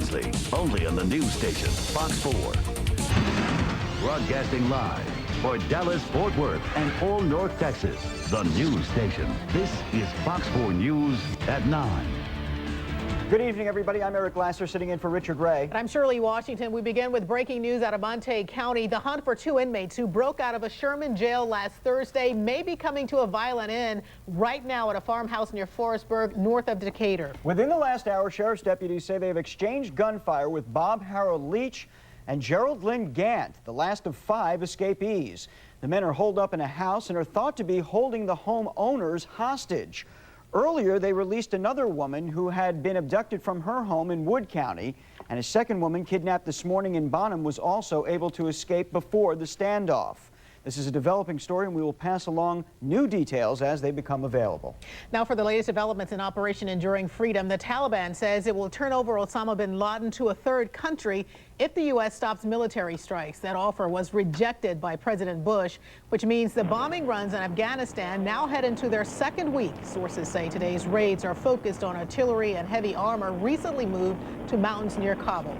Wednesday, only on the news station, Fox 4. Broadcasting live for Dallas, Fort Worth, and all North Texas, the news station. This is Fox 4 News at 9. Good evening, everybody. I'm Eric Glasser, sitting in for Richard Gray. And I'm Shirley Washington. We begin with breaking news out of Montague County. The hunt for two inmates who broke out of a Sherman jail last Thursday may be coming to a violent end right now at a farmhouse near Forestburg, north of Decatur. Within the last hour, sheriff's deputies say they have exchanged gunfire with Bob Harold Leach and Gerald Lynn Gant, the last of 5 escapees. The men are holed up in a house and are thought to be holding the home owners hostage. Earlier, they released another woman who had been abducted from her home in Wood County, and a second woman kidnapped this morning in Bonham was also able to escape before the standoff. This is a developing story, and we will pass along new details as they become available. Now for the latest developments in Operation Enduring Freedom, the Taliban says it will turn over Osama bin Laden to a third country if the U.S. stops military strikes. That offer was rejected by President Bush, which means the bombing runs in Afghanistan now head into their second week. Sources say today's raids are focused on artillery and heavy armor recently moved to mountains near Kabul.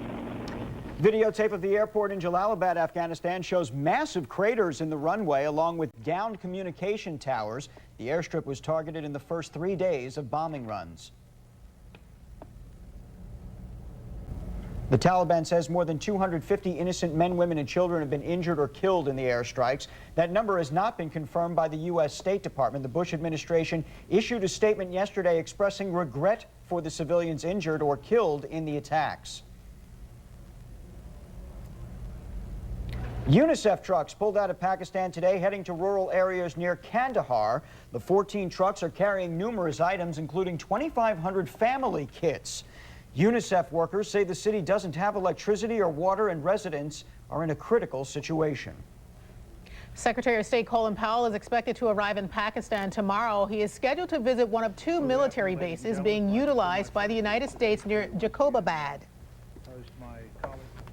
Videotape of the airport in Jalalabad, Afghanistan shows massive craters in the runway along with downed communication towers. The airstrip was targeted in the first 3 days of bombing runs. The Taliban says more than 250 innocent men, women, and children have been injured or killed in the airstrikes. That number has not been confirmed by the U.S. State Department. The Bush administration issued a statement yesterday expressing regret for the civilians injured or killed in the attacks. UNICEF trucks pulled out of Pakistan today, heading to rural areas near Kandahar. The 14 trucks are carrying numerous items, including 2,500 family kits. UNICEF workers say the city doesn't have electricity or water, and residents are in a critical situation. Secretary of State Colin Powell is expected to arrive in Pakistan tomorrow. He is scheduled to visit one of 2 military bases being utilized by the United States near Jacobabad.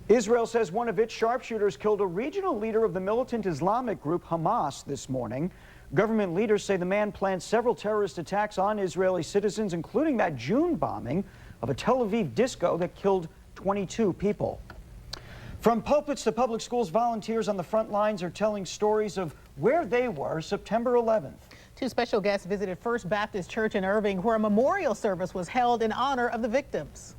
Israel says one of its sharpshooters killed a regional leader of the militant Islamic group Hamas this morning. Government leaders say the man planned several terrorist attacks on Israeli citizens, including that June bombing of a Tel Aviv disco that killed 22 people. From pulpits to public schools, volunteers on the front lines are telling stories of where they were September 11th. 2 special guests visited First Baptist Church in Irving, where a memorial service was held in honor of the victims.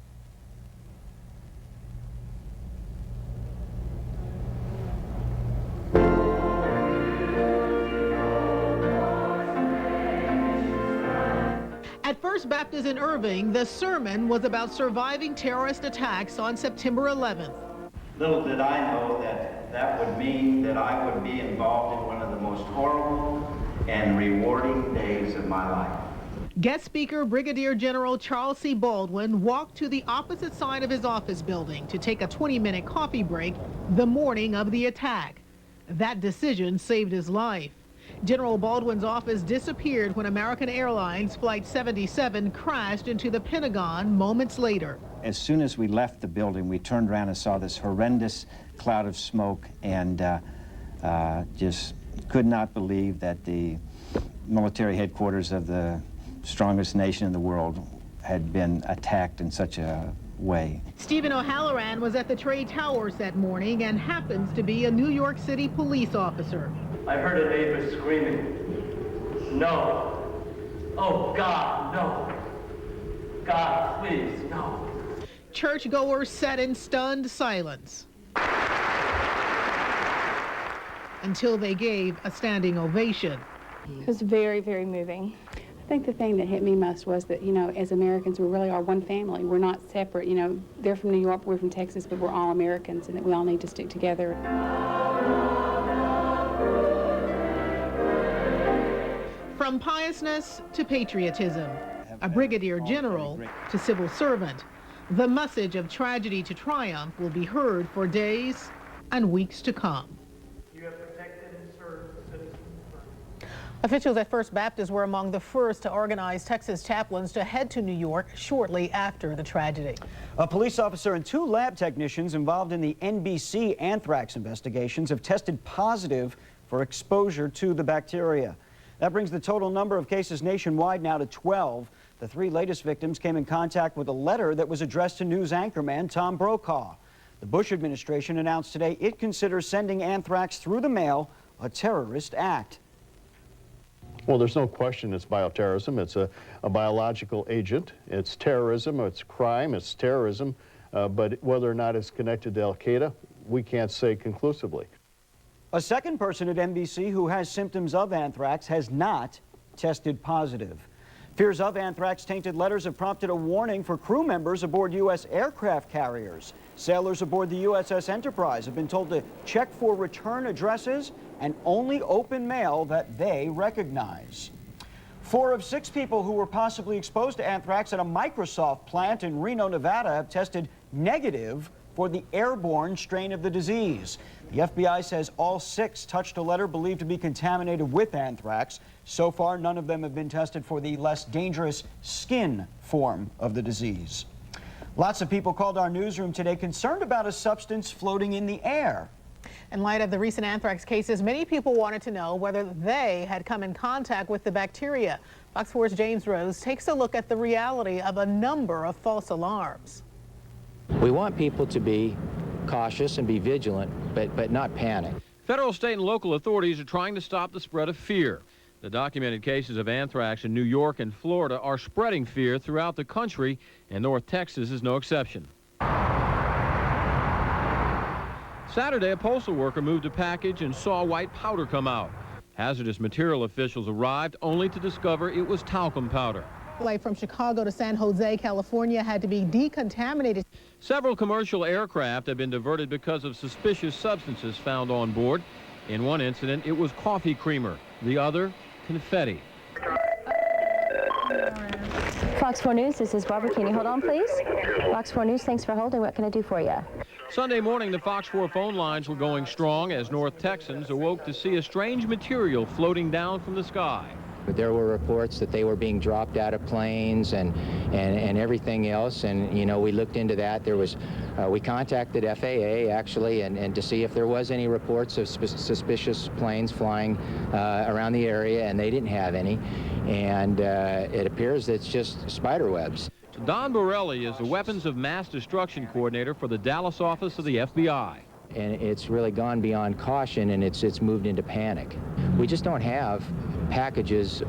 At First Baptist in Irving, the sermon was about surviving terrorist attacks on September 11th. Little did I know that that would mean that I would be involved in one of the most horrible and rewarding days of my life. Guest speaker Brigadier General Charles C. Baldwin walked to the opposite side of his office building to take a 20-minute coffee break the morning of the attack. That decision saved his life. General Baldwin's office disappeared when American Airlines Flight 77 crashed into the Pentagon moments later. As soon as we left the building, we turned around and saw this horrendous cloud of smoke and just could not believe that the military headquarters of the strongest nation in the world had been attacked in such a way. Stephen O'Halloran was at the Trade Towers that morning and happens to be a New York City police officer. I heard a neighbor screaming, "No! Oh, God, no! God, please, no!" Churchgoers sat in stunned silence until they gave a standing ovation. It was very, very moving. I think the thing that hit me most was that, you know, as Americans, we really are one family. We're not separate. You know, they're from New York, we're from Texas, but we're all Americans, and that we all need to stick together. From piousness to patriotism, a brigadier general to civil servant, the message of tragedy to triumph will be heard for days and weeks to come. You have protected and served the citizens. Officials at First Baptist were among the first to organize Texas chaplains to head to New York shortly after the tragedy. A police officer and 2 lab technicians involved in the NBC anthrax investigations have tested positive for exposure to the bacteria. That brings the total number of cases nationwide now to 12. The 3 latest victims came in contact with a letter that was addressed to news anchorman Tom Brokaw. The Bush administration announced today it considers sending anthrax through the mail a terrorist act. Well, there's no question it's bioterrorism. It's a biological agent. It's terrorism, it's crime, it's terrorism. But whether or not it's connected to Al-Qaeda, we can't say conclusively. A second person at NBC who has symptoms of anthrax has not tested positive. Fears of anthrax-tainted letters have prompted a warning for crew members aboard U.S. aircraft carriers. Sailors aboard the USS Enterprise have been told to check for return addresses and only open mail that they recognize. 4 of 6 people who were possibly exposed to anthrax at a Microsoft plant in Reno, Nevada have tested negative for the airborne strain of the disease. The FBI says all 6 touched a letter believed to be contaminated with anthrax. So far, none of them have been tested for the less dangerous skin form of the disease. Lots of people called our newsroom today concerned about a substance floating in the air. In light of the recent anthrax cases, many people wanted to know whether they had come in contact with the bacteria. Fox 4's James Rose takes a look at the reality of a number of false alarms. We want people to be cautious and be vigilant, but not panic. Federal, state, and local authorities are trying to stop the spread of fear. The documented cases of anthrax in New York and Florida are spreading fear throughout the country, and North Texas is no exception. Saturday, a postal worker moved a package and saw white powder come out. Hazardous material officials arrived only to discover it was talcum powder. Flight from Chicago to San Jose, California had to be decontaminated. Several commercial aircraft have been diverted because of suspicious substances found on board. In one incident, it was coffee creamer. The other, confetti. Fox 4 News, this is Barbara. Can you hold on, please? Fox 4 News, thanks for holding. What can I do for you? Sunday morning, the Fox 4 phone lines were going strong as North Texans awoke to see a strange material floating down from the sky. But there were reports that they were being dropped out of planes and everything else, and you know, we looked into that. There was we contacted FAA actually and to see if there was any reports of suspicious planes flying around the area, and they didn't have any, and it appears it's just spider webs. Don Borelli is the Weapons of Mass Destruction Coordinator for the Dallas office of the FBI. And it's really gone beyond caution, and it's moved into panic. We just don't have packages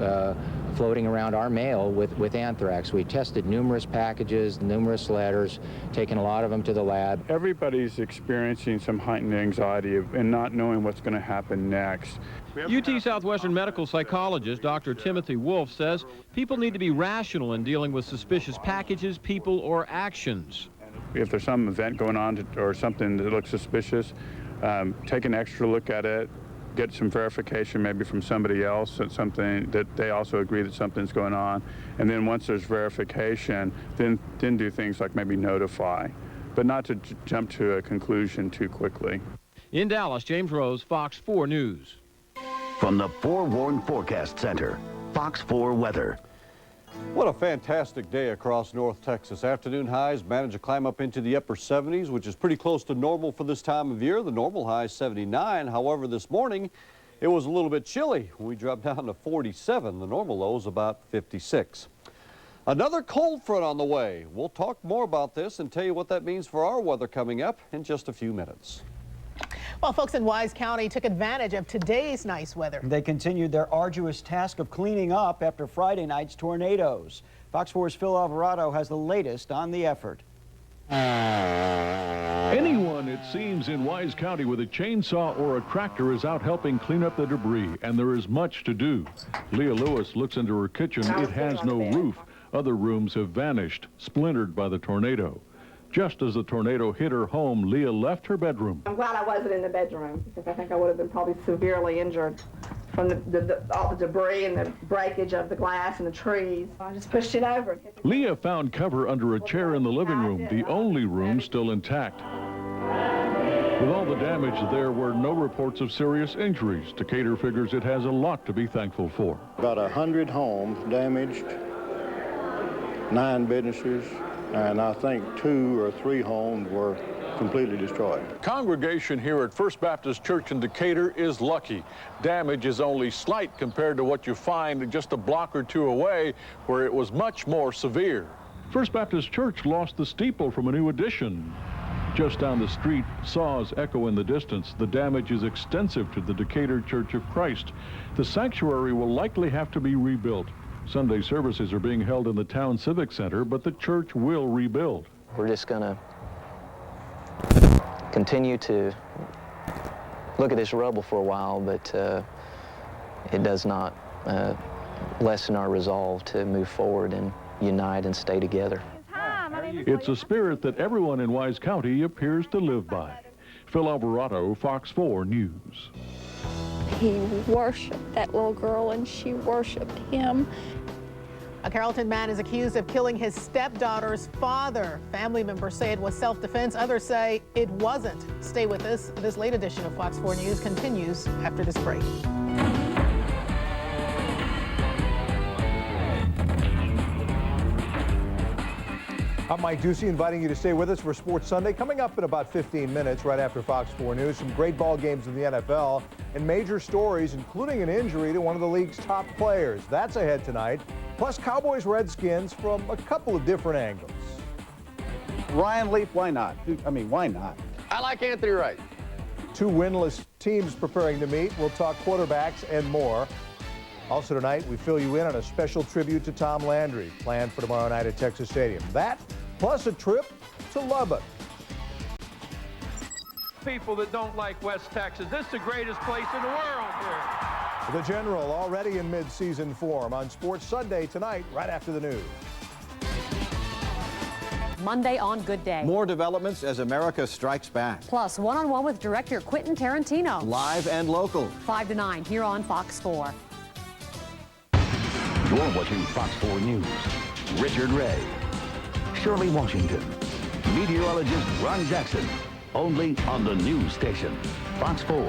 floating around our mail with anthrax. We tested numerous packages, numerous letters, taken a lot of them to the lab. Everybody's experiencing some heightened anxiety and not knowing what's going to happen next. UT Southwestern medical psychologist Dr. Timothy Wolf says people need to be rational in dealing with suspicious packages, people, or actions. If there's some event going on or something that looks suspicious, take an extra look at it, get some verification maybe from somebody else, something that they also agree that something's going on, and then once there's verification, then do things like maybe notify, but not to jump to a conclusion too quickly. In Dallas, James Rose, Fox 4 News. From the Forewarned Forecast Center, Fox 4 Weather. What a fantastic day across North Texas. Afternoon highs managed to climb up into the upper 70s, which is pretty close to normal for this time of year. The normal high is 79. However, this morning it was a little bit chilly. We dropped down to 47. The normal low is about 56. Another cold front on the way. We'll talk more about this and tell you what that means for our weather coming up in just a few minutes. Well, folks in Wise County took advantage of today's nice weather. They continued their arduous task of cleaning up after Friday night's tornadoes. Fox 4's Fil Alvarado has the latest on the effort. Anyone, it seems, in Wise County with a chainsaw or a tractor is out helping clean up the debris, and there is much to do. Leah Lewis looks into her kitchen. It has no roof. Other rooms have vanished, splintered by the tornado. Just as the tornado hit her home, Leah left her bedroom. I'm glad I wasn't in the bedroom, because I think I would have been probably severely injured from all the debris and the breakage of the glass and the trees. I just pushed it over. Leah found cover under a chair in the living room, the only room still intact. With all the damage, there were no reports of serious injuries. Decatur figures it has a lot to be thankful for. About 100 homes damaged, 9 businesses, and I think 2 or 3 homes were completely destroyed. Congregation here at First Baptist Church in Decatur is lucky. Damage is only slight compared to what you find just a block or two away, where it was much more severe. First Baptist Church lost the steeple from a new addition. Just down the street, saws echo in the distance. The damage is extensive to the Decatur Church of Christ. The sanctuary will likely have to be rebuilt. Sunday services are being held in the town civic center, but the church will rebuild. We're just going to continue to look at this rubble for a while, but it does not lessen our resolve to move forward and unite and stay together. It's a spirit that everyone in Wise County appears to live by. Fil Alvarado, Fox 4 News. He worshiped that little girl and she worshiped him. A Carrollton man is accused of killing his stepdaughter's father. Family members say it was self-defense. Others say it wasn't. Stay with us. This late edition of Fox 4 News continues after this break. I'm Mike Doocy, inviting you to stay with us for Sports Sunday. Coming up in about 15 minutes, right after Fox 4 News, some great ball games in the NFL and major stories, including an injury to one of the league's top players. That's ahead tonight. Plus, Cowboys-Redskins from a couple of different angles. Ryan Leaf, why not? I mean, why not? I like Anthony Wright. Two winless teams preparing to meet. We'll talk quarterbacks and more. Also tonight, we fill you in on a special tribute to Tom Landry, planned for tomorrow night at Texas Stadium. That, plus a trip to Lubbock. People that don't like West Texas, this is the greatest place in the world here. The General already in mid-season form on Sports Sunday tonight, right after the news. Monday on Good Day. More developments as America strikes back. Plus, one-on-one with director Quentin Tarantino. Live and local. 5 to 9 here on Fox 4. You're watching Fox 4 News. Richard Ray, Shirley Washington, meteorologist Ron Jackson, only on the news station, Fox 4.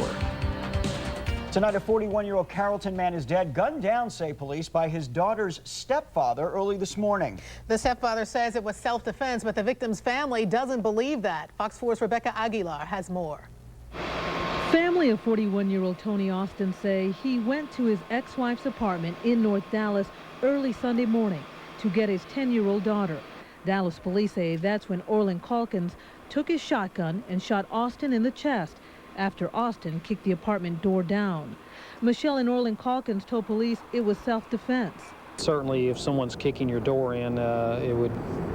Tonight, a 41-year-old Carrollton man is dead, gunned down, say police, by his daughter's stepfather early this morning. The stepfather says it was self-defense, but the victim's family doesn't believe that. Fox 4's Rebecca Aguilar has more. Family of 41-year-old Tony Austin say he went to his ex-wife's apartment in North Dallas early Sunday morning to get his 10-year-old daughter. Dallas police say that's when Orland Calkins took his shotgun and shot Austin in the chest after Austin kicked the apartment door down. Michelle and Orland Calkins told police it was self-defense. Certainly, if someone's kicking your door in, it would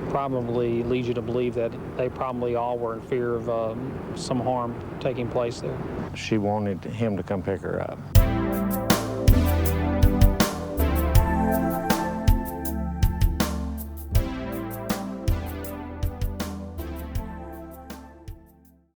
probably lead you to believe that they probably all were in fear of some harm taking place there. She wanted him to come pick her up.